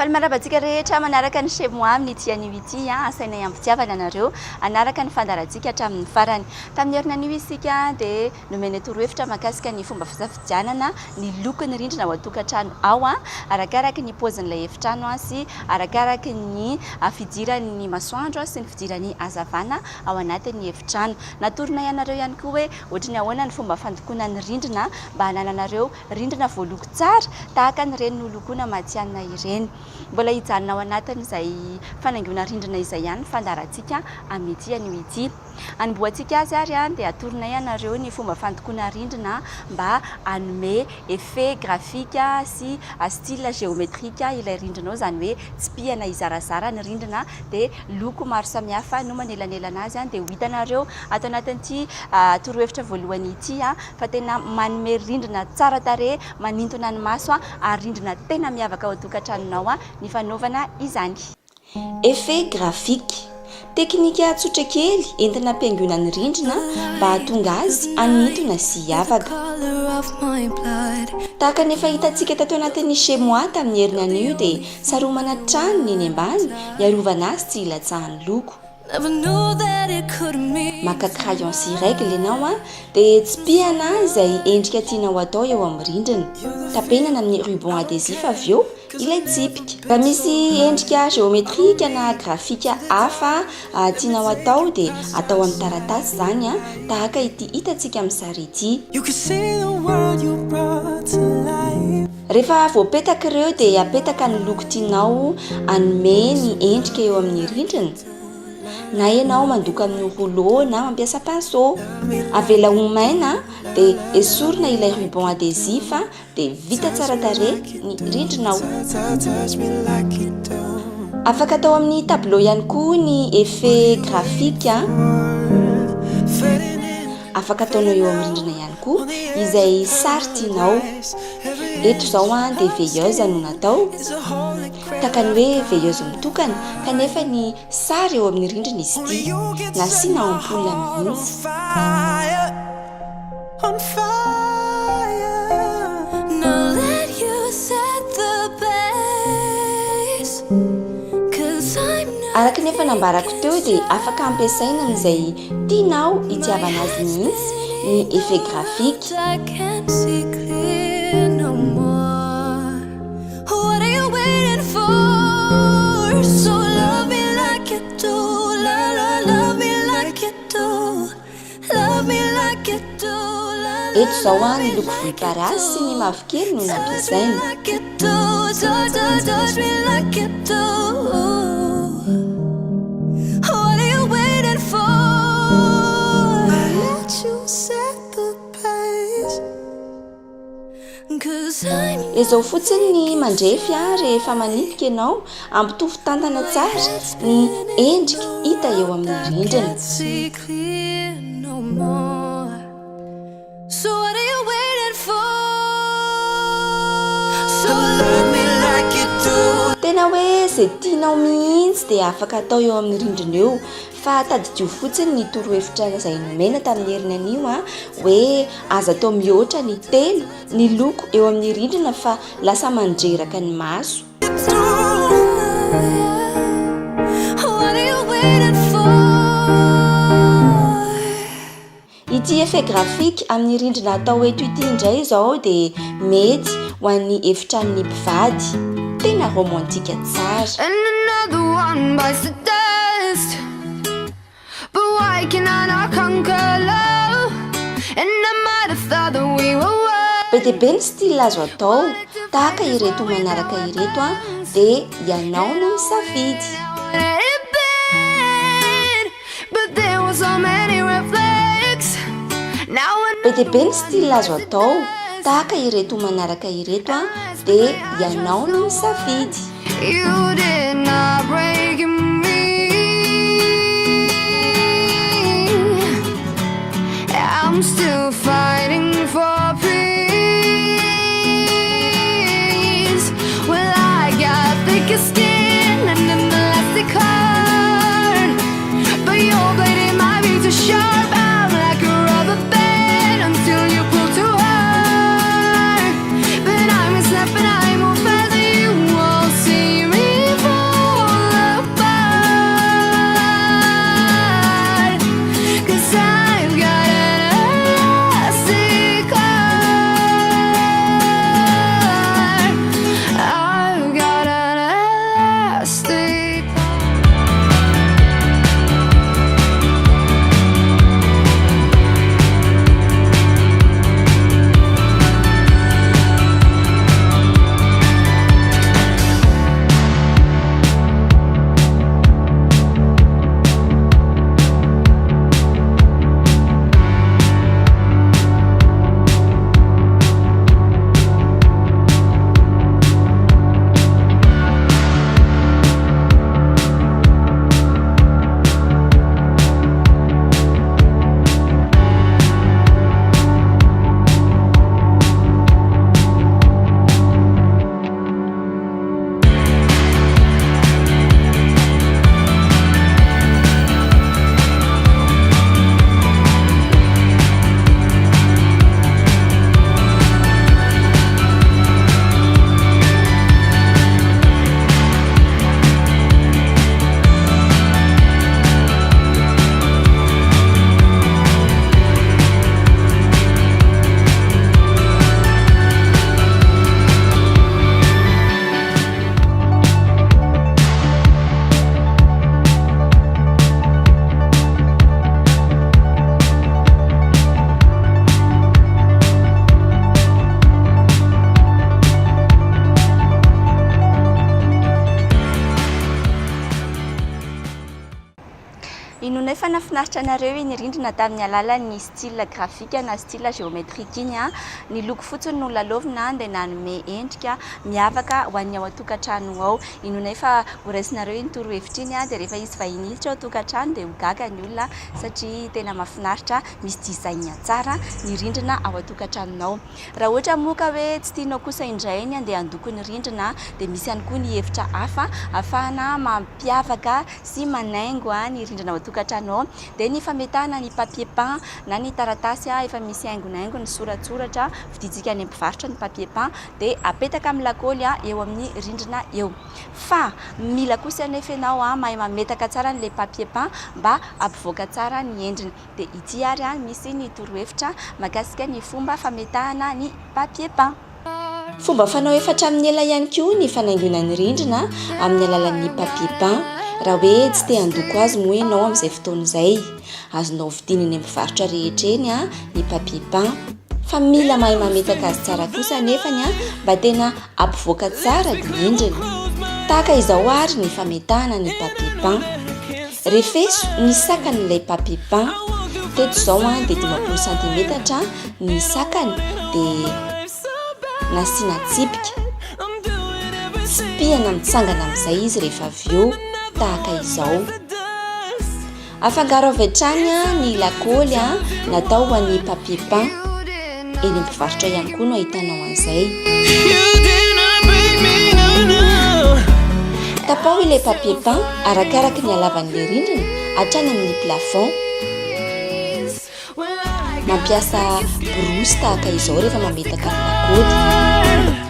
Falmarabantsika rehetra manaraka ny chez moi amin'ny ity anio ity asaina iampitiavana anareo anaraka ny fandarantsika hatramin'ny farany. Tamin'ny herinana anio isika dia nomena torohevitra mahakasika ny fomba fisafidianana ny lokon'ny rindrina ao an-tokantrano ao arakaraka ny paozin'ilay efitrano sy arakaraka ny fidiran'ny masoandro sy ny fidiran'ny hazavana ao anatin'ny efitrano. Natorina ianareo ihany koa hoe ohatry ny ahoana ny fomba fandokoana ny rindrina mba hanananareo rindrina voaloko tsara tahaka ny reny nolokoana matianina ireny. Mbola hijanona ao anatin'izay fanaingoana rindrina izay ihany fandarantsika amin'ity anio ity. Anomboantsika azy ary dia atorina ianareo ny fomba fandokoana rindrina mba hanome effet grafika sy style géométrique ilay rindrinao, izany hoe tsy pihana izarazara ny rindrina dia loko maro samihafa no manelanelana azy dia ho hitanareo ato anatin'ity torohevitra voalohany ity fa tena manome rindrina tsara tarehy, manintona ny maso ary rindrina tena miavaka ao an-tokantranonao ny fanaovana izany. Effet graphique, teknika tsotra kely entina ampiaingona ny rindrina mba hahatonga azy hanintona sy hiavaka. Tahaka ny efa hitantsika tato anatin'ny chez moi tamin'ny herinana io dia saromana trano ny eny ambany iarovana azy tsy hilatsahan'ny loko. Maka crayon sy règle ianao dia tsy pihana izay endrika tianao atao eo amin'ny rindrina. Tapenana amin'ny ruban adhésif avy eo ilay tsipika. Raha misy endrika géométrique na grafika hafa tianao atao dia atao amin'ny taratasy izany tahaka ity hitantsika amin'ny sary ity. Rehefa voapetaka ireo dia apetaka ny loko tianao hanome ny endrika eo amin'ny rindrina. Na ianao mandoko amin'ny rouleau na mampiasa pinceau, avela ho maina dia esorina ilay ruban adhésif dia vita tsara tarehy ny rindrinao. Afaka atao amin'ny tableau ihany koa ny effet graphique. Afaka ataonao eo amin'ny rindrina ihany koa izay sary tianao. Eto izao dia veilleuse no natao, takany hoe veilleuse mitokana kanefa ny sary eo amin'ny rindrina izy ity, nasiana ampoule mihitsy. Araka ny efa nambarako teo dia afaka ampiasaina amin'izay tianao hitiavana azy mihitsy ny effet graphique. Eto izao ny loko volomparasy sy ny mavokely no nampiasaina. Izao fotsiny ny mandrefy rehefa manitika ianao ampitovy tantana tsara ny endrika hita eo amin'ny rindrina. Tena hoe izay tianao mihitsy dia afaka atao eo amin'ny rindrina eo, fa tadidio fotsiny ny torohevitra izay nomena tamin'ny herinana io hoe aza atao mihoatra ny telo ny loko eo amin'ny rindrina fa lasa mandreraka ny maso. Ity effet graphique amin'ny rindrina atao eto ity indray izao dia mety ho an'ny efitran'ny mpivady, tena romantika tsara. Be dia be ny style azo atao tahaka ireto manaraka ireto dia ianao no misafidy. Be dia be ny style azo atao tahaka ireto manaraka ireto dia ianao no misafidy. I'm still fighting for peace. Well, I got thicker skin and an elastic heart, but your blade it might be too sharp. I'm like a rubber band until you pull too hard. But I'm a snap and I move fast, and you won't see me. Inona efa nafinaritra anareo iny rindrina tamin'ny alalan'ny style grafika na style géométrique iny a ny loko fotsiny no lalaovina dia nanome endrika miavaka ho an'ny ao an-tokantrano ao. Inona efa horaisinareo iny torohevitra iny a dia rehefa izy vahiny hiditra ao an-tokantrano dia ho gaga ny olona satria tena mahafinaritra misy design tsara ny rindrina ao an-tokantranonao. Raha ohatra moa ka hoe tsy tianao kosa indray iny andeha handoko ny rindrina dia misy ihany koa ny hevitra hafa ahafahana mampiavaka sy manaingo ny rindrina ao an-tokantrano dia ny fametahana ny papier peint na ny taratasy efa misy haingonaingony soratsoratra vidintsika any am-pivarotra ny papier peint dia apetaka amin'ny lakaoly eo amin'ny rindrina eo. Fa mila kosa anefa ianao mahay mametaka tsara n'ilay papier peint mba ampivoaka tsara ny endriny. Dia ity ary misy ny torohevitra mahakasika ny fomba fametahana ny papier peint. Fomba fanao efatra amin'ny ela ihany koa ny fanaingoana ny rindrina amin'ny alalan'ny papier peint. Raha hoe tsy te handoko azy moa ianao amin'izay fotoana izay, azonao vidiana any amin'ny mpivarotra rehetra eny ny papier peint. Fa mila mahay mametaka azy tsara kosa anefany mba tena ampivoaka tsara ny endriny. Tahaka izao ary ny fametahana ny papier peint. Rehefa ny sakan'ilay papier peint, teto izao dia 20 cm ny sakany dia nasiana tsipika. Tsipihana mitsangana amin'izay izy rehefa avy eo tahaka izao. Afangaro avy hatrany ny lakaoly natao ho an'ny papier peint. Eny am-pivarotra ihany koa no ahitanao an'izay. Tapao ilay papier peint arakaraka ny halavan'ilay rindrina hatrany amin'ny plafond. Mampiasa borosy tahaka izao rehefa mametaka ny lakaoly.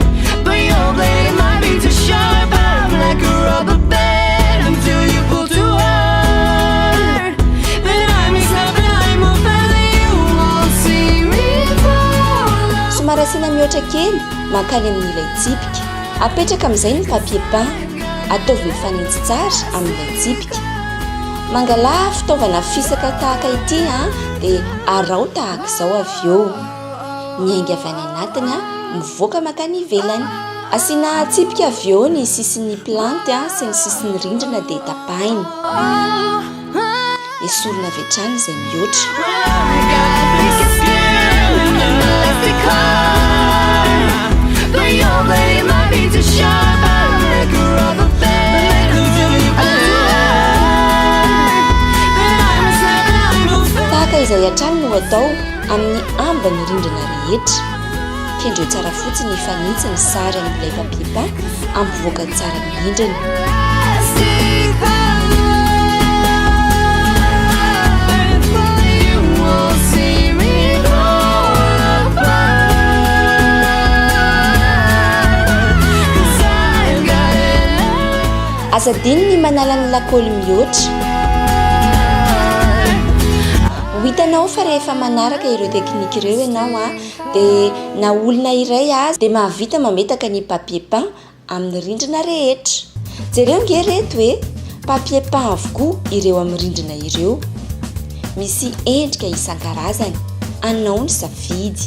Somary asiana mihoatra kely mankany amin'ilay tsipika. Apetraka amin'izay ny papier peint, ataovy mifanitsy tsara amin'ilay tsipika. Mangala fitaovana fisaka tahaka ity dia arao tahaka izao avy eo. Miainga avy any anatiny mivoaka makany ivelany. Asiana tsipika avy eo ny sisin'ny planty sy ny sisin'ny rindrina dia tapahina. Esorina avy hatrany izay mihoatra. Tahaka izay hatrany no atao amin'ny ambany rindrina rehetra. Kendreo tsara fotsiny ifanitsy ny sary amin'ilay papier peint ampivoaka tsara ny rindrina. Azadiny ny manala ny lakaoly mihoatra. Ho hitanao fa rehefa manaraka ireo teknika ireo ianao dia na olona iray azy dia mahavita mametaka ny papier peint amin'ny rindrina rehetra. Jereo nge reto hoe papier peint avokoa ireo amin'ny rindrina ireo. Misy endrika isan-karazany, anao ny safidy.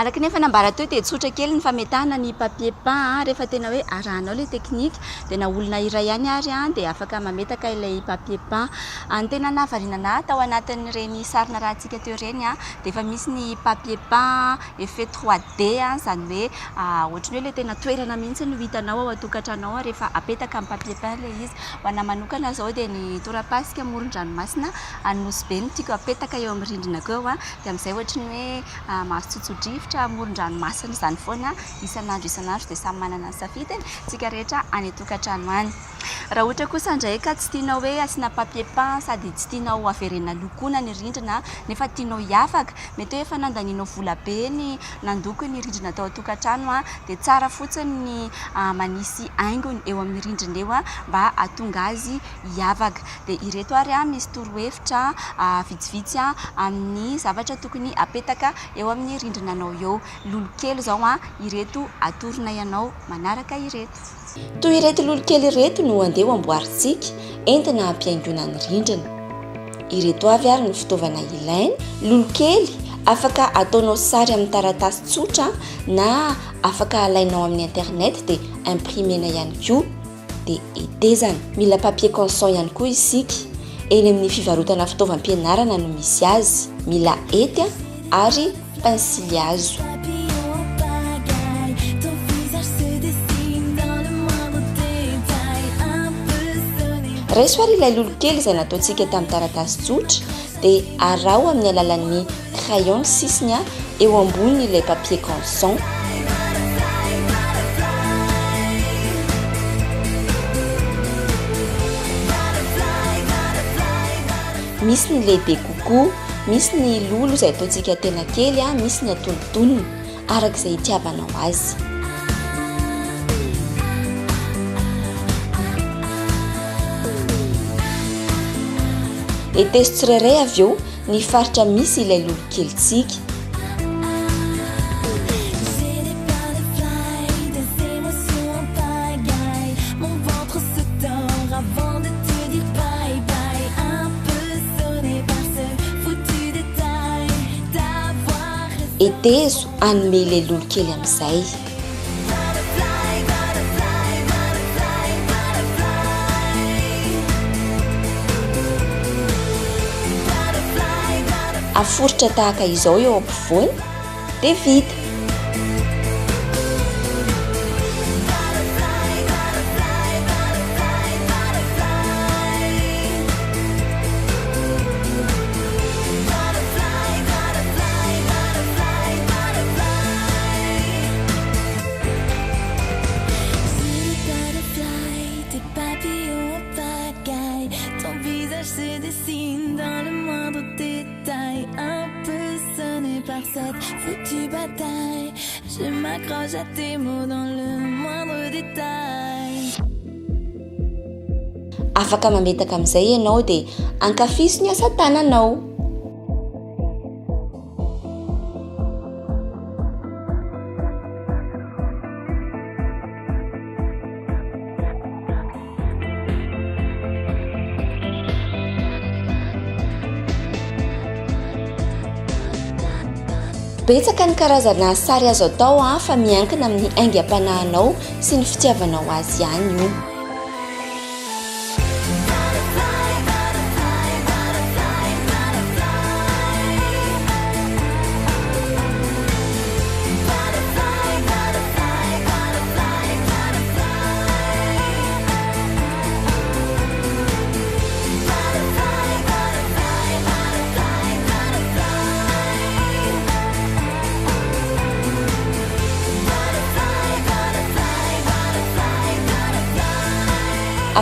araka nefa nambara teo dia tsotra kely ny fametahana ny papier peint rehefa tena hoe arahanao ilay teknika dia na olona iray ihany ary dia afaka mametaka ilay papier peint. Ny tena nahavariana tao anatin'ireny sarina rahantsika teo ireny dia efa misy ny papier peint effet 3D izany hoe ohatrany hoe ilay tena toerana mihitsy no hitanao ao an-tokantranao rehefa apetaka amin'ny papier peint ilay izy. Ho ana manokana izao dia ny torapasika amoron-dranomasina Anosy be no tiako apetaka eo amin'ny rindrina keo dia amin'izay ohatrany hoe mahazo tsotso-drivotra amoron-dranomasina izany foana isan'andro dia samy manana ny safidiny tsika rehetra any an-tokantrano any. Raha ohatra kosa indray ka tsy tianao hoe asiana papier peint sady tsy tianao averena lokoina ny rindrina nefa tianao hiavaka, mety hoe efa nandanianao vola be ny nandoko ny rindrina tao an-tokantrano dia tsara fotsiny ny manisy haingony eo amin'ny rindrina eo mba hahatonga azy hiavaka. Dia ireto ary misy torohevitra vitsivitsy amin'ny zavatra tokony apetaka eo amin'ny rindrinanao eo. Lolokely izao ireto atorina ianao manaraka ireto. Toy ireto lolokely ireto no andeha amboarintsika entina hampiaingona ny rindrina. Ireto avy ary ny fitaovana ilaina. Lolokely afaka ataonao sary amin'ny taratasy tsotra na afaka alainao amin'ny internet dia imprimena ihany koa dia hitezana. Mila papier canson ihany koa isika. Eny amin'ny fivarotana fitaovam-pianarana no misy azy. Mila hety ary pensily hazo. Raiso ary ilay lolokely izay nataontsika tamin'ny taratasy tsotra dia arao amin'ny alalan'ny crayon sisiny eo ambony ilay papier canson. Misy ny lehibe kokoa, misy ny lolo izay ataontsika tena kely, misy ny atonontonony arak'izay itiavanao azy. Hetesy tsirairay avy eo ny faritra misy ilay lolokelitsika. Hetezo anome ilay lolokely amin'izay. Aforitra tahaka izao eo ampovoany dia vita. Foutue bataille, je m'accroche à tes mots dans le moindre détail. Afaka mametaka amin'izay ianao dia ankafiso ny asa tananao. Betsaka ny karazana sary azo atao fa miankina amin'ny haingam-panahinao sy ny fitiavanao azy ihany io.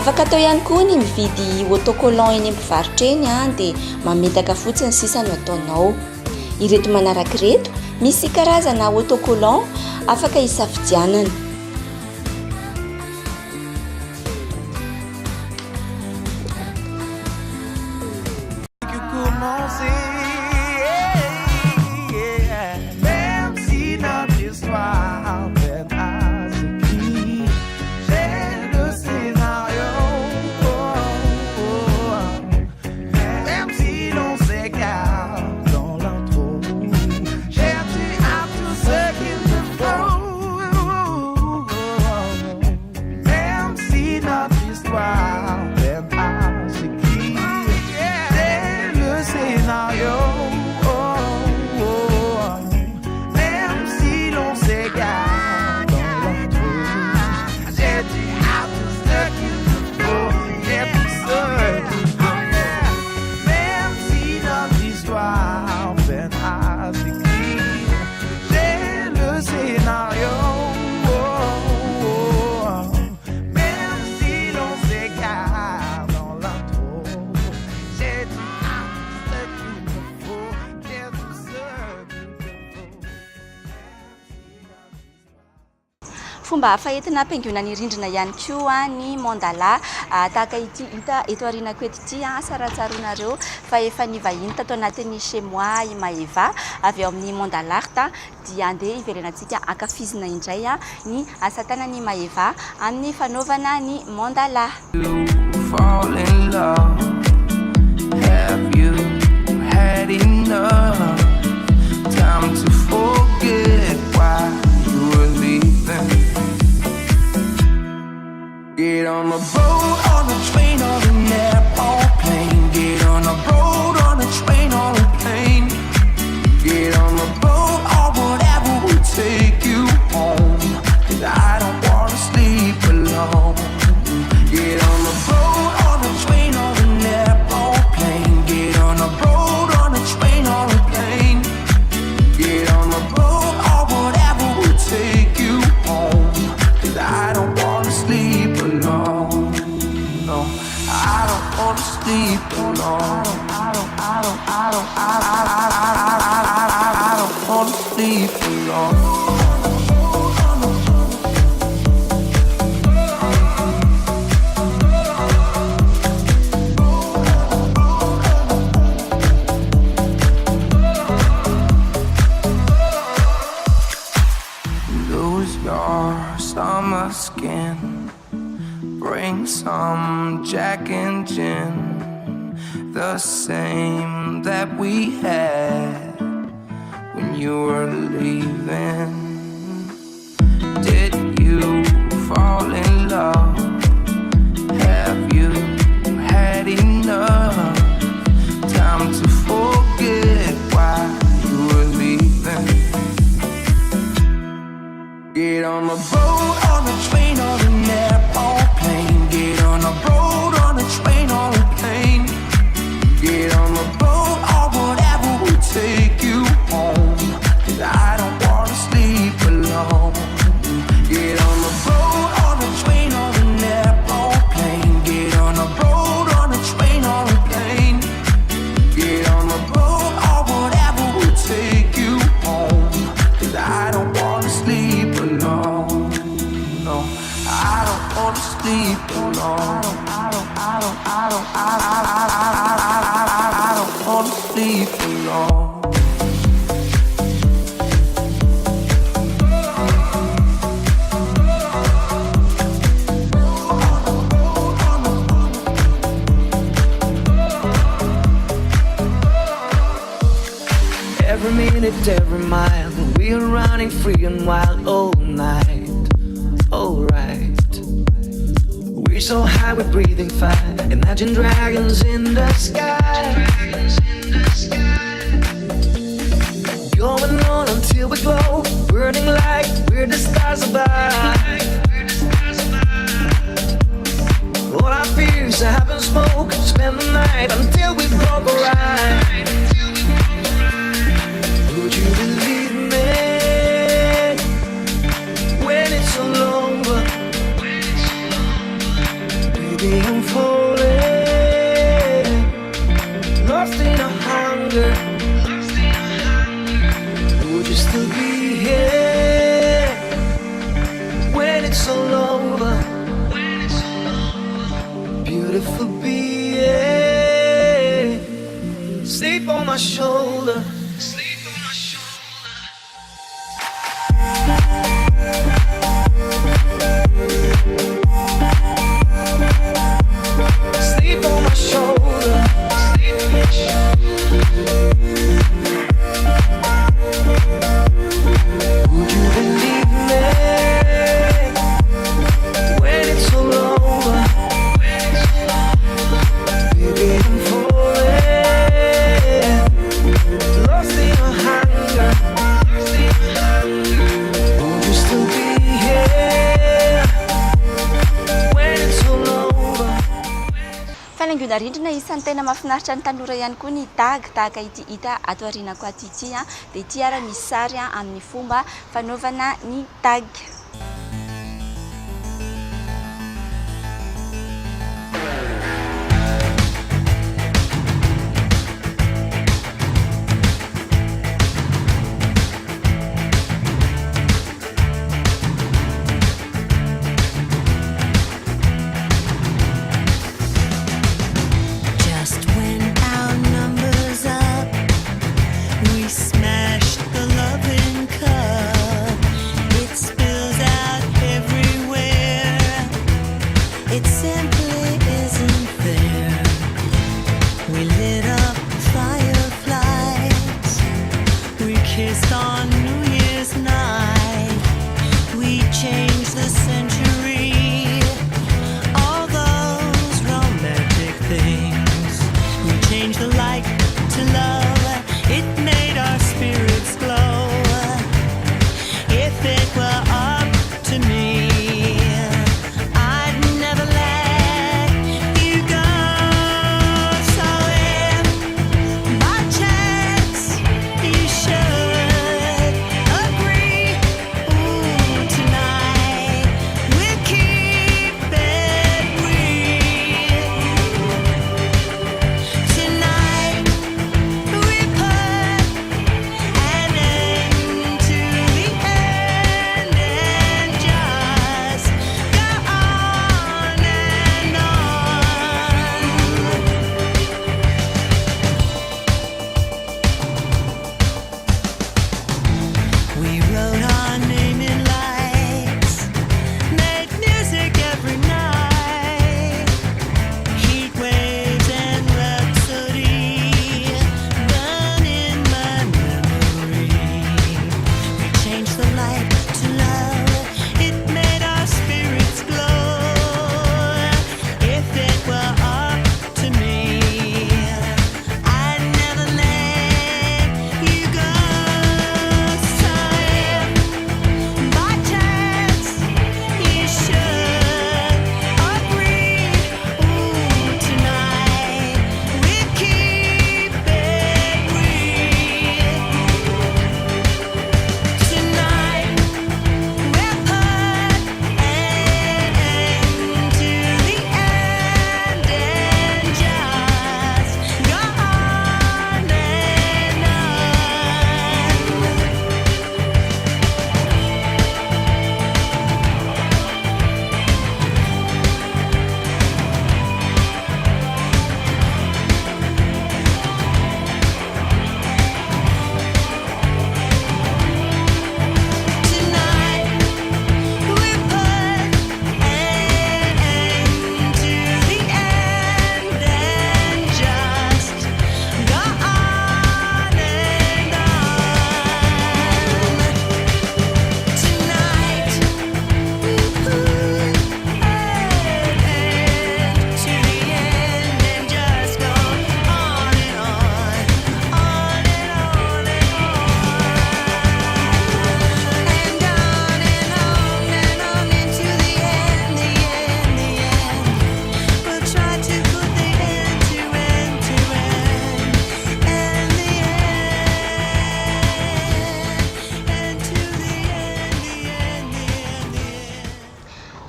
Afaka atao ihany koa ny mividy autocollant eny am-pivarotra eny dia mametaka fotsiny sisa no ataonao. Ireto manaraka ireto misy karazana autocollant afaka hisafidianana. fomba hafa entina ampiaingona ny rindrina ihany koa ny mandala tahaka ity hita eto aorianako eto ity saratsaronareo fa efa ny vahiny tato anatin'ny chez moi i Maeva avy eo amin'ny mandalart dia andeha iverenantsika akafizina indray ny asa tanan'i Maeva amin'ny fanaovana ny mandala. Fall in love. Have you had enough time to forget why you were leaving? Get on a boat, on a train, or an airplane. Get on a boat, on a train, or a plane. Get on a boat, or whatever will take you home. 'Cause I don't wanna sleep alone. Get on a boat, on a train, or an airplane. Get on a boat, on a train, or a plane. Get on a boat, or whatever will take you home. 'Cause I don't wanna sleep alone. No, I don't wanna sleep alone. I don't wanna sleep alone. Summer skin, bring some Jack and gin, the same that we had when you were leaving. Did you fall in love? Have you had enough time to forget why you were leaving? Get on a boat, on a train, or an airplane. Get on a boat, on a train, or a plane. Get on a boat, or whatever will take you home. 'Cause I don't wanna sleep alone. Get on a boat, on a train, or an airplane. Get on a boat, on a train, or a plane. Get on a boat, or whatever will take you home. 'Cause I don't wanna sleep alone. No, I don't wanna sleep alone. I don't wanna sleep alone. Every minute, every mile, we're running free and wild all night. Alright, we're so high, we're breathing fire. Imagine dragons in the sky. Going on until we glow, burning like we're the stars above. All our fears are having smoke. Spend the night until we broke a ride. Would you believe me when it's all over? Baby, I'm falling, lost in a hunger. Would you still be here when it's all over? Beautiful being, sleep on my shoulder. Sleep on my shoulder. Would you believe me when it's all over? Baby, I'm falling, lost in a hunger. Would you still be here when it's all over? Fanaingona rindrina isan'ny tena mahafinaritra ny tanora ihany koa ny tag tahaka ity hita ato aorianako aty ity dia ity ara misy sary amin'ny fomba fanaovana ny tag.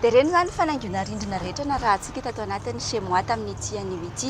dia ireny izany fanaingoana rindrina rehetra na raha antsika tato anatin'ny chez moi tamin'ity anivity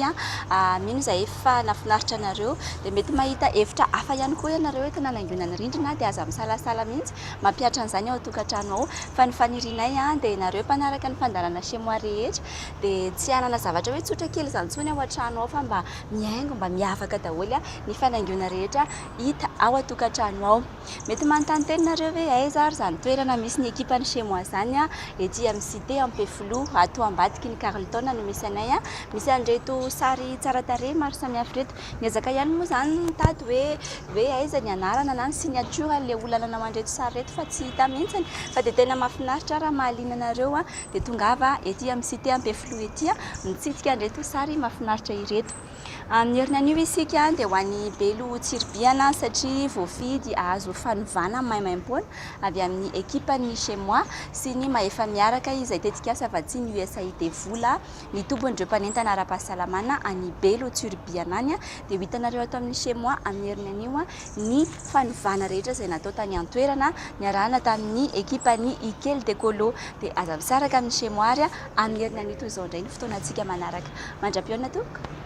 mino izay efa nafinaritra anareo dia mety mahita efitra hafa ihany koa ianareo eto nanaingoana ny rindrina dia aza misalasala mihitsy mampiatra an'izany ao an-tokantrano ao fa ny fanirinay dia nareo mpanaraka ny fandarana chez moi rehetra dia tsy hanana zavatra hoe tsotra kely izany intsony ao an-trano ao fa mba mihaingo mba miavaka daholo ny fanaingoana rehetra hita ao an-tokantrano ao. Mety manontany teny nareo hoe aiza ary izany toerana misy ny ekipan'ny chez moi zany ety amin'ny cité Ampefilo ato ambadiky ny Carlton no misy anay misy an'ireto sary tsara tarehy maro samihafa reto. Niezaka ihany moa izany mitady hoe aiza ny anarana na ny signature le olana nanao an'ireto sary reto fa tsy hita mihitsy fa dia tena mahafinaritra raha mahaliana anareo dia tongava ety amin'ny cité Ampefilo ety mitsidika an'ireto sary mahafinaritra ireto. Amin'ny herinan'io isika dia ho an'ny Belo Tsirbiana satria voafidy azo fanovana maimaim-poana avy amin'ny ekipan'ny chez moi sy ny mahefa miaraka izay tetika asa vatsiny USAID vola ny tombon'ireo mpanentana ara-pahasalamana any Belo Tsirbiana any dia ho hitanareo ato amin'ny chez moi amin'ny herinan'io ny fanovana rehetra izay natao tany an-toerana niarahana tamin'ny ekipan'ny Ikel Dekolo dia aza misaraka amin'ny chez moi ary amin'ny herinan'io toy izao indray ny fotoanantsika manaraka. Mandra-piona tompoko.